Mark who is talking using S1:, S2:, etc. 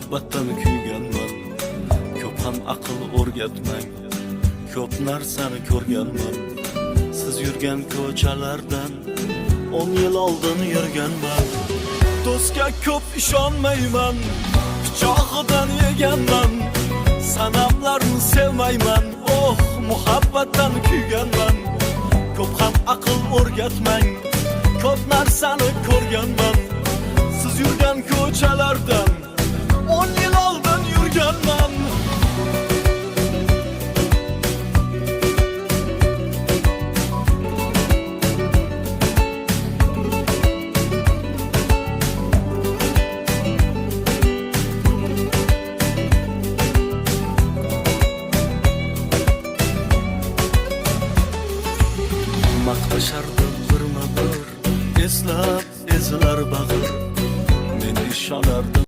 S1: muhabbatdan kuyganman. Ko'p ham aql o'rgatmang, ko'p narsani ko'rganman. Siz yurgan ko'chalardan 10 yil oldin yurganman. Do'stga ko'p ishonmayman, pichog'idan yeganman. Sanamlarni sevmayman, oh muhabbatdan kuyganman. Ko'p ham aql o'rgatmang, ko'p narsani ko'rganman. Siz yurgan ko'chalardan